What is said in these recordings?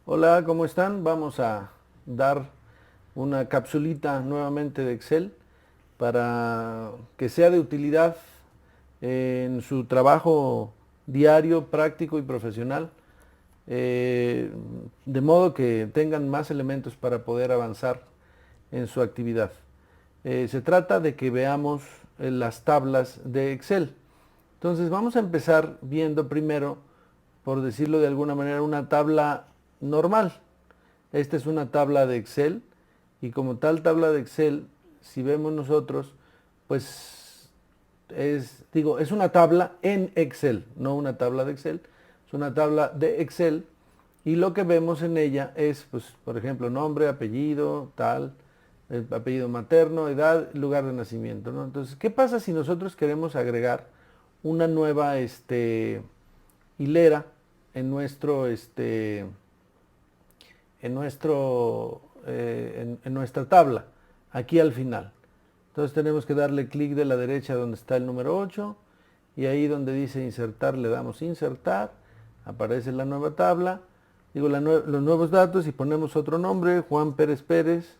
Hola, ¿cómo están? Vamos a dar una capsulita nuevamente de Excel para que sea de utilidad en su trabajo diario, práctico y profesional, eh, de modo que tengan más elementos para poder avanzar en su actividad. Se trata de que veamos las tablas de Excel. Entonces vamos a empezar viendo primero, por decirlo de alguna manera, una tabla normal. Esta es una tabla de Excel y como tal tabla de Excel, si vemos nosotros, pues es una tabla en Excel, no una tabla de Excel, es una tabla de Excel y lo que vemos en ella es, pues, por ejemplo, nombre, apellido, tal, el apellido materno, edad, lugar de nacimiento, ¿no? Entonces, ¿qué pasa si nosotros queremos agregar una nueva hilera en en nuestra tabla, aquí al final? Entonces tenemos que darle clic de la derecha donde está el número 8 y ahí donde dice insertar le damos insertar, aparece la nueva tabla, digo los nuevos datos y ponemos otro nombre, Juan Pérez Pérez,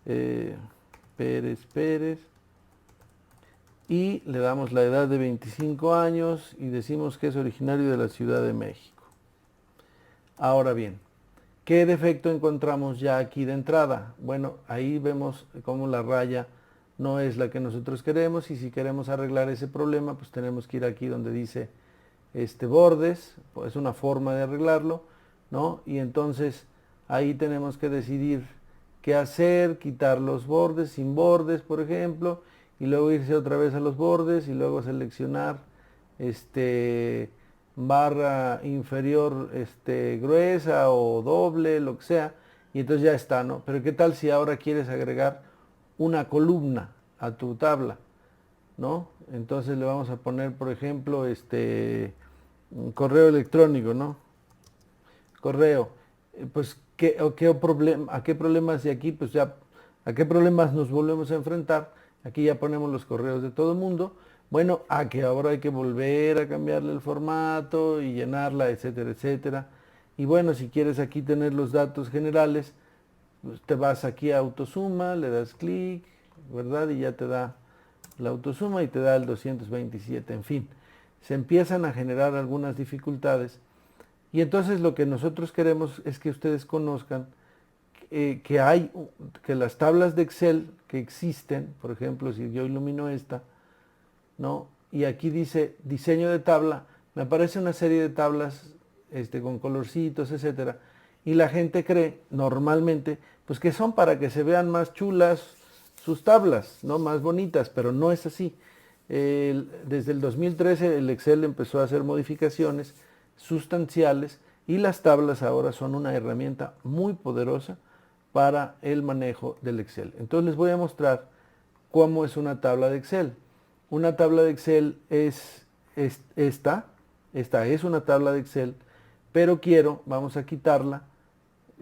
eh, Pérez Pérez, y le damos la edad de 25 años y decimos que es originario de la Ciudad de México. Ahora bien, ¿qué defecto encontramos ya aquí de entrada? Bueno, ahí vemos cómo la raya no es la que nosotros queremos y si queremos arreglar ese problema, pues tenemos que ir aquí donde dice bordes, pues es una forma de arreglarlo, ¿no? Y entonces ahí tenemos que decidir qué hacer, quitar los bordes, sin bordes, por ejemplo, y luego irse otra vez a los bordes y luego seleccionar barra inferior gruesa o doble, lo que sea, y entonces ya está, ¿no? Pero ¿qué tal si ahora quieres agregar una columna a tu tabla? ¿No? Entonces le vamos a poner, por ejemplo, un correo electrónico, ¿no? Correo. Pues, ¿a qué problemas de aquí? Pues ya, ¿a qué problemas nos volvemos a enfrentar? Aquí ya ponemos los correos de todo el mundo. Bueno, a que ahora hay que volver a cambiarle el formato y llenarla, etcétera, etcétera. Y bueno, si quieres aquí tener los datos generales, pues te vas aquí a autosuma, le das clic, ¿verdad? Y ya te da la autosuma y te da el 227, en fin. Se empiezan a generar algunas dificultades y entonces lo que nosotros queremos es que ustedes conozcan que las tablas de Excel que existen, por ejemplo, si yo ilumino esta, ¿no? Y aquí dice diseño de tabla, me aparece una serie de tablas con colorcitos, etcétera, y la gente cree normalmente pues que son para que se vean más chulas sus tablas, ¿no? Más bonitas, pero no es así. Desde el 2013 el Excel empezó a hacer modificaciones sustanciales y las tablas ahora son una herramienta muy poderosa para el manejo del Excel. Entonces les voy a mostrar cómo es una tabla de Excel. Una tabla de Excel es esta es una tabla de Excel, pero vamos a quitarla,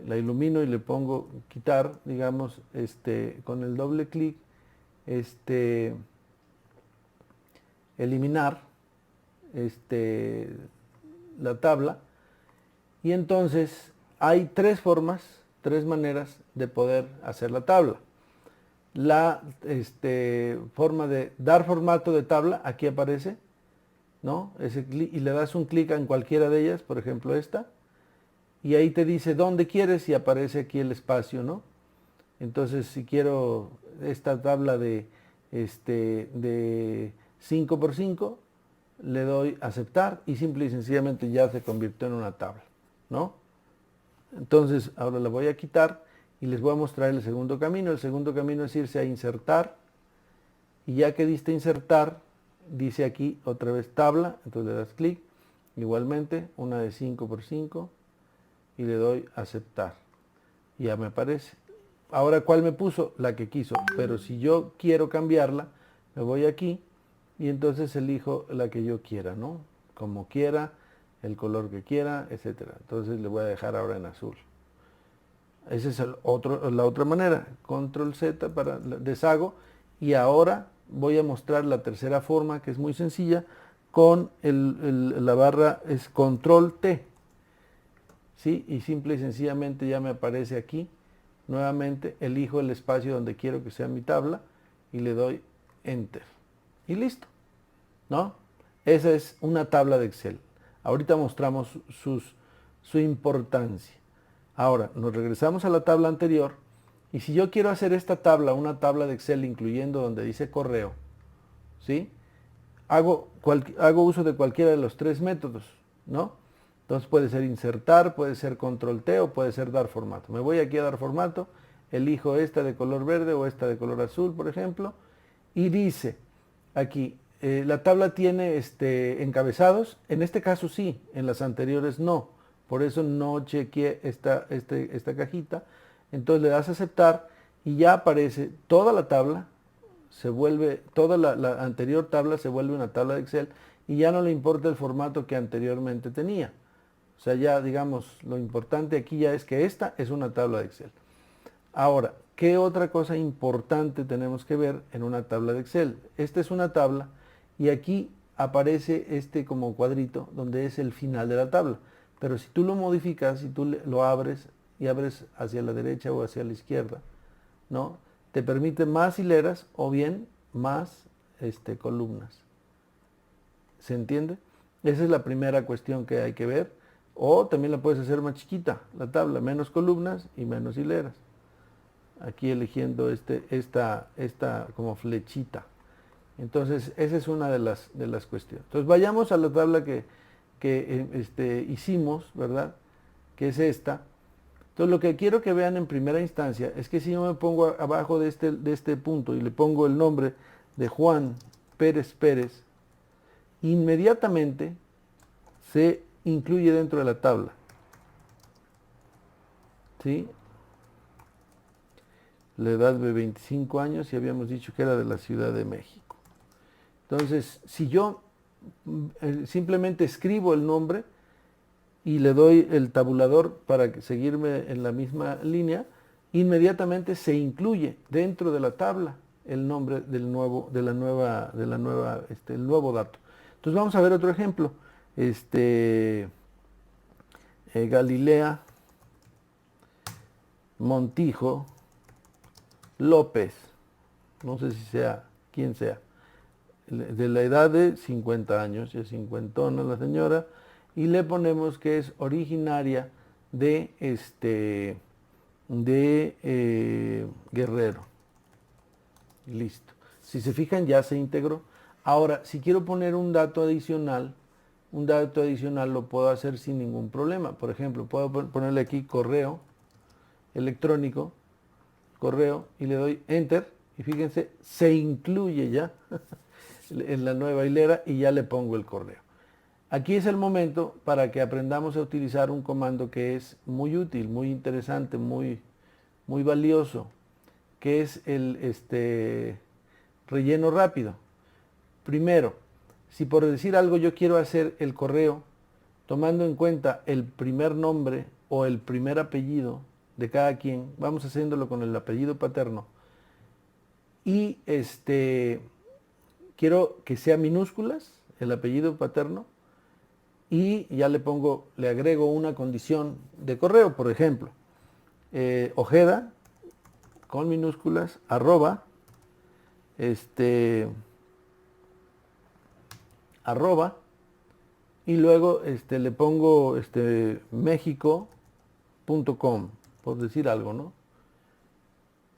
la ilumino y le pongo quitar, digamos, con el doble clic, eliminar, este, la tabla, y entonces hay tres maneras de poder hacer la tabla. La forma de dar formato de tabla, aquí aparece, ¿no? Y le das un clic en cualquiera de ellas, por ejemplo esta, y ahí te dice dónde quieres y aparece aquí el espacio, ¿no? Entonces si quiero esta tabla de 5 por 5 le doy aceptar y simple y sencillamente ya se convirtió en una tabla, ¿no? Entonces ahora la voy a quitar y les voy a mostrar el segundo camino. El segundo camino es irse a insertar y ya que diste insertar, dice aquí otra vez tabla, entonces le das clic, igualmente una de 5 por 5 y le doy aceptar. Y ya me aparece. Ahora, ¿cuál me puso? La que quiso, pero si yo quiero cambiarla, me voy aquí y entonces elijo la que yo quiera, ¿no? Como quiera, el color que quiera, etcétera. Entonces le voy a dejar ahora en azul. Esa es la otra manera. Control Z para deshago. Y ahora voy a mostrar la tercera forma, que es muy sencilla. Con la barra es Control T. ¿sí? Y simple y sencillamente ya me aparece aquí, nuevamente elijo el espacio donde quiero que sea mi tabla y le doy Enter. Y listo, ¿no? Esa es una tabla de Excel. Ahorita mostramos su importancia. Ahora, nos regresamos a la tabla anterior y si yo quiero hacer esta tabla, una tabla de Excel incluyendo donde dice correo, ¿sí? Hago uso de cualquiera de los tres métodos, ¿no? Entonces puede ser insertar, puede ser control T o puede ser dar formato. Me voy aquí a dar formato, elijo esta de color verde o esta de color azul, por ejemplo, y dice aquí, la tabla tiene encabezados, en este caso sí, en las anteriores no, por eso no chequeé esta cajita, entonces le das a aceptar y ya aparece toda la tabla, se vuelve, toda la anterior tabla se vuelve una tabla de Excel y ya no le importa el formato que anteriormente tenía. O sea, ya digamos, lo importante aquí ya es que esta es una tabla de Excel. Ahora, ¿qué otra cosa importante tenemos que ver en una tabla de Excel? Esta es una tabla y aquí aparece este como cuadrito donde es el final de la tabla. Pero si tú lo modificas, si tú lo abres y abres hacia la derecha o hacia la izquierda, ¿no? Te permite más hileras o bien más columnas. ¿Se entiende? Esa es la primera cuestión que hay que ver. O también la puedes hacer más chiquita, la tabla, menos columnas y menos hileras. Aquí eligiendo esta como flechita. Entonces, esa es una de las cuestiones. Entonces, vayamos a la tabla que hicimos, ¿verdad? Que es esta. Entonces, lo que quiero que vean en primera instancia es que si yo me pongo abajo de este punto y le pongo el nombre de Juan Pérez Pérez, inmediatamente se incluye dentro de la tabla. ¿Sí? La edad de 25 años y habíamos dicho que era de la Ciudad de México. Entonces, si yo simplemente escribo el nombre y le doy el tabulador para seguirme en la misma línea, inmediatamente se incluye dentro de la tabla el nombre el nuevo dato. Entonces vamos a ver otro ejemplo. Galilea Montijo López, no sé si sea, quién sea, de la edad de 50 años, ya cincuentona la señora, y le ponemos que es originaria de Guerrero. Listo. Si se fijan ya se integró. Ahora, si quiero poner un dato adicional lo puedo hacer sin ningún problema. Por ejemplo, puedo ponerle aquí correo electrónico, correo, y le doy enter, y fíjense, se incluye ya en la nueva hilera y ya le pongo el correo. Aquí es el momento para que aprendamos a utilizar un comando que es muy útil, muy interesante, muy valioso, que es el relleno rápido. Primero, si por decir algo yo quiero hacer el correo tomando en cuenta el primer nombre o el primer apellido de cada quien, vamos haciéndolo con el apellido paterno, y quiero que sea minúsculas el apellido paterno, y ya le agrego una condición de correo, por ejemplo, Ojeda con minúsculas arroba y luego le pongo mexico.com, por decir algo, ¿no?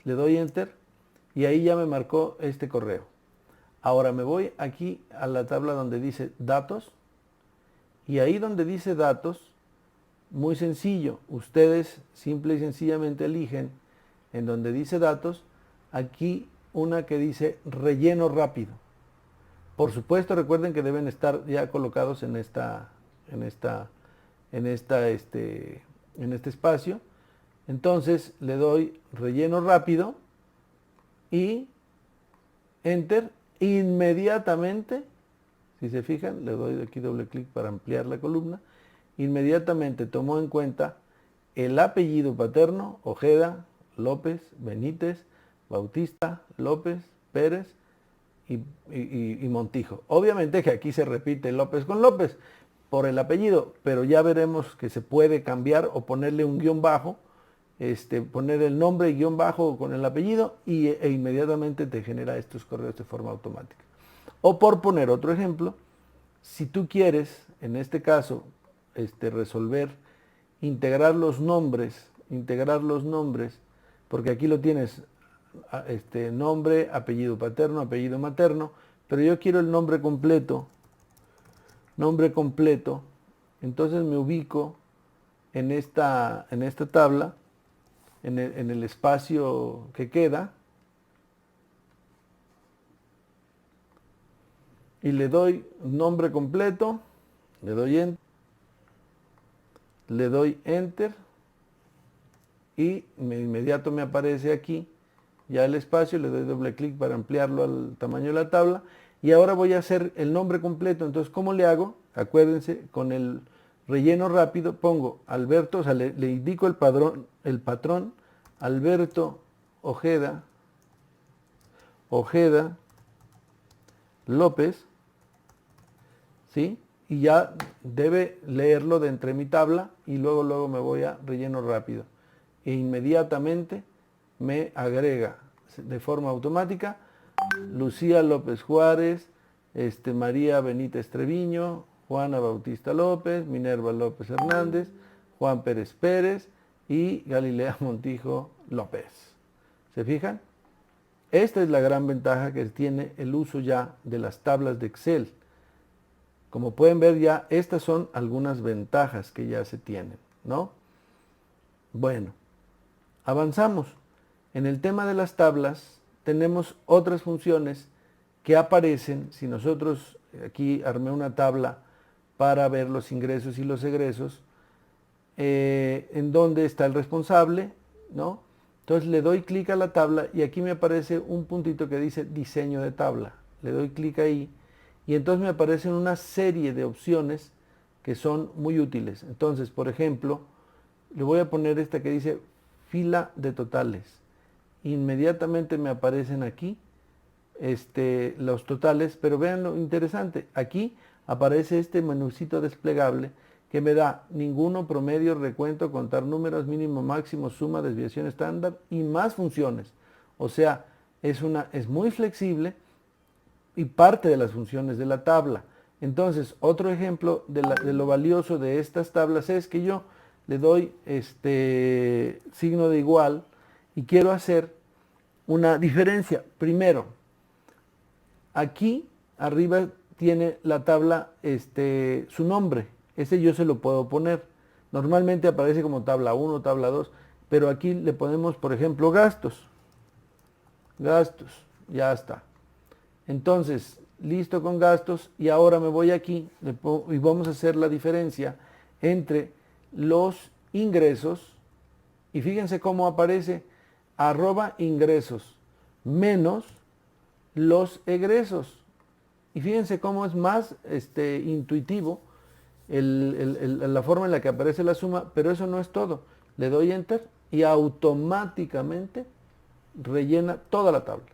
Le doy enter y ahí ya me marcó este correo. Ahora me voy aquí a la tabla donde dice datos y ahí donde dice datos, muy sencillo, ustedes simple y sencillamente eligen en donde dice datos, aquí una que dice relleno rápido. Por supuesto, recuerden que deben estar ya colocados en este espacio. Entonces le doy relleno rápido y enter. Inmediatamente, si se fijan, le doy aquí doble clic para ampliar la columna. Inmediatamente tomó en cuenta el apellido paterno, Ojeda, López, Benítez, Bautista, López, Pérez y Montijo. Obviamente que aquí se repite López con López, por el apellido, pero ya veremos que se puede cambiar o ponerle un guión bajo, poner el nombre y guión bajo con el apellido e inmediatamente te genera estos correos de forma automática. O por poner otro ejemplo, si tú quieres, en este caso, resolver, integrar los nombres, porque aquí lo tienes, nombre, apellido paterno, apellido materno, pero yo quiero el nombre completo, entonces me ubico en esta tabla, en el espacio que queda, y le doy nombre completo, le doy enter, y inmediato me aparece aquí ya el espacio, le doy doble clic para ampliarlo al tamaño de la tabla, y ahora voy a hacer el nombre completo. Entonces, ¿cómo le hago? Acuérdense, con el relleno rápido pongo Alberto, o sea, le indico el patrón, Alberto Ojeda López, ¿sí? Y ya debe leerlo de entre mi tabla, y luego me voy a relleno rápido. E inmediatamente me agrega de forma automática Lucía López Juárez, María Benítez Treviño, Juana Bautista López, Minerva López Hernández, Juan Pérez Pérez y Galilea Montijo López. ¿Se fijan? Esta es la gran ventaja que tiene el uso ya de las tablas de Excel. Como pueden ver ya, estas son algunas ventajas que ya se tienen, ¿no? Bueno, avanzamos. En el tema de las tablas tenemos otras funciones que aparecen. Si nosotros, aquí armé una tabla para ver los ingresos y los egresos, en donde está el responsable, ¿no? Entonces le doy clic a la tabla y aquí me aparece un puntito que dice diseño de tabla. Le doy clic ahí y entonces me aparecen una serie de opciones que son muy útiles. Entonces, por ejemplo, le voy a poner esta que dice fila de totales. Inmediatamente me aparecen aquí los totales, pero vean lo interesante. Aquí aparece este menucito desplegable que me da ninguno, promedio, recuento, contar números, mínimo, máximo, suma, desviación estándar y más funciones. O sea, es muy flexible y parte de las funciones de la tabla. Entonces, otro ejemplo de lo valioso de estas tablas es que yo le doy signo de igual y quiero hacer una diferencia. Primero, aquí arriba tiene la tabla su nombre. Ese yo se lo puedo poner. Normalmente aparece como tabla 1, tabla 2, pero aquí le ponemos, por ejemplo, gastos. Gastos, ya está. Entonces, listo con gastos, y ahora me voy aquí y vamos a hacer la diferencia entre los ingresos, y fíjense cómo aparece @ingresos menos los egresos. Y fíjense cómo es más intuitivo la forma en la que aparece la suma, pero eso no es todo. Le doy enter y automáticamente rellena toda la tabla.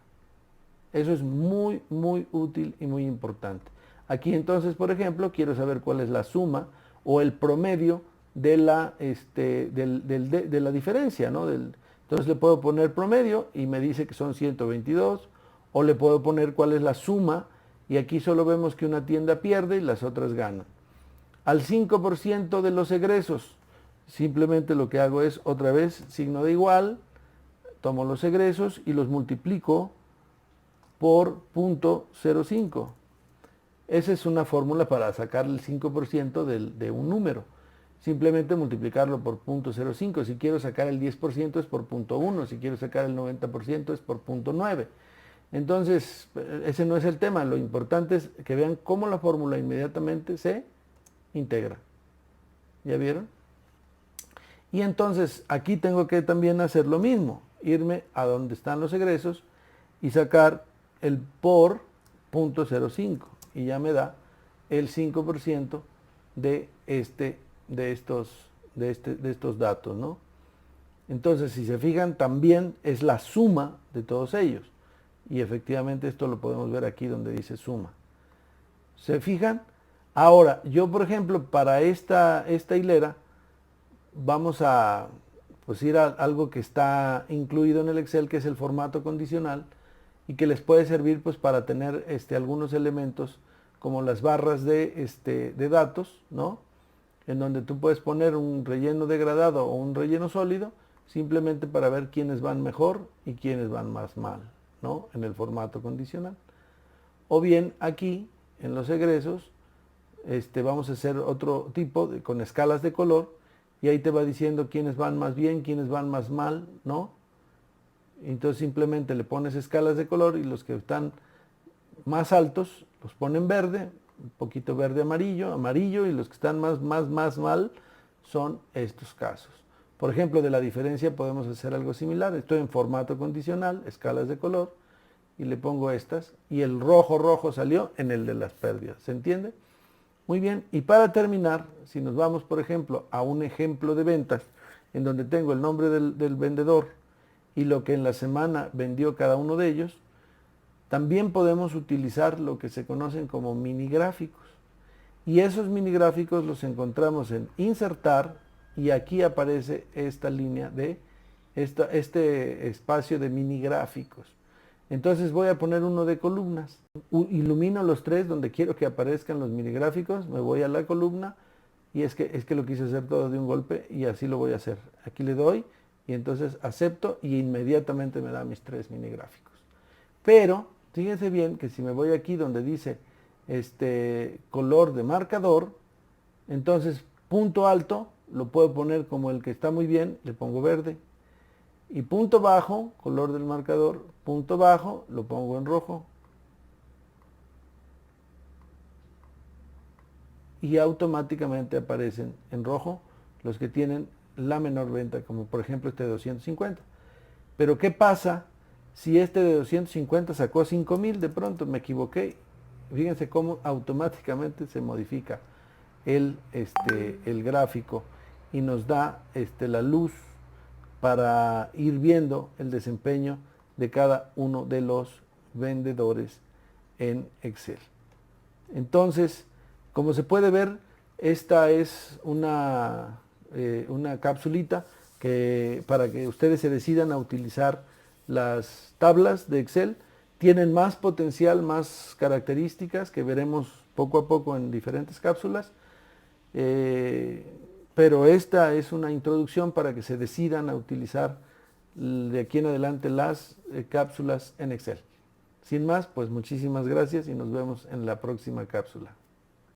Eso es muy, muy útil y muy importante. Aquí entonces, por ejemplo, quiero saber cuál es la suma o el promedio de la, de la diferencia, ¿no? Entonces le puedo poner promedio y me dice que son 122, o le puedo poner cuál es la suma, y aquí solo vemos que una tienda pierde y las otras ganan. Al 5% de los egresos, simplemente lo que hago es otra vez signo de igual, tomo los egresos y los multiplico por 0.05. Esa es una fórmula para sacar el 5% de un número. Simplemente multiplicarlo por 0.05. Si quiero sacar el 10% es por 0.1. Si quiero sacar el 90% es por 0.9. Entonces, ese no es el tema. Lo importante es que vean cómo la fórmula inmediatamente se integra. ¿Ya vieron? Y entonces aquí tengo que también hacer lo mismo. Irme a donde están los egresos y sacar el por 0.05. Y ya me da el 5% de estos datos, ¿no? Entonces, si se fijan, también es la suma de todos ellos. Y efectivamente esto lo podemos ver aquí donde dice suma. ¿Se fijan? Ahora, yo por ejemplo, para esta hilera, vamos a pues, ir a algo que está incluido en el Excel, que es el formato condicional, y que les puede servir pues para tener algunos elementos como las barras de datos, ¿no? En donde tú puedes poner un relleno degradado o un relleno sólido, simplemente para ver quiénes van mejor y quiénes van más mal, ¿no? En el formato condicional. O bien aquí, en los egresos, vamos a hacer otro tipo con escalas de color, y ahí te va diciendo quiénes van más bien, quiénes van más mal, ¿no? Entonces simplemente le pones escalas de color y los que están más altos los ponen verde, un poquito verde amarillo, amarillo, y los que están más mal son estos casos. Por ejemplo, de la diferencia podemos hacer algo similar. Estoy en formato condicional, escalas de color, y le pongo estas, y el rojo salió en el de las pérdidas. ¿Se entiende? Muy bien, y para terminar, si nos vamos, por ejemplo, a un ejemplo de ventas, en donde tengo el nombre del vendedor y lo que en la semana vendió cada uno de ellos, también podemos utilizar lo que se conocen como mini gráficos. Y esos mini gráficos los encontramos en insertar, y aquí aparece esta línea de este espacio de mini gráficos. Entonces voy a poner uno de columnas. Ilumino los tres donde quiero que aparezcan los mini gráficos, me voy a la columna, y es que lo quise hacer todo de un golpe y así lo voy a hacer. Aquí le doy y entonces acepto y inmediatamente me da mis tres mini gráficos. Pero fíjense bien que si me voy aquí donde dice color de marcador, entonces punto alto lo puedo poner como el que está muy bien, le pongo verde. Y punto bajo, color del marcador, punto bajo, lo pongo en rojo. Y automáticamente aparecen en rojo los que tienen la menor venta, como por ejemplo este de 250. Pero ¿qué pasa si este de 250 sacó 5,000? De pronto me equivoqué. Fíjense cómo automáticamente se modifica el gráfico y nos da la luz para ir viendo el desempeño de cada uno de los vendedores en Excel. Entonces, como se puede ver, esta es una capsulita para que ustedes se decidan a utilizar las tablas de Excel. Tienen más potencial, más características que veremos poco a poco en diferentes cápsulas. Pero esta es una introducción para que se decidan a utilizar de aquí en adelante las cápsulas en Excel. Sin más, pues muchísimas gracias y nos vemos en la próxima cápsula.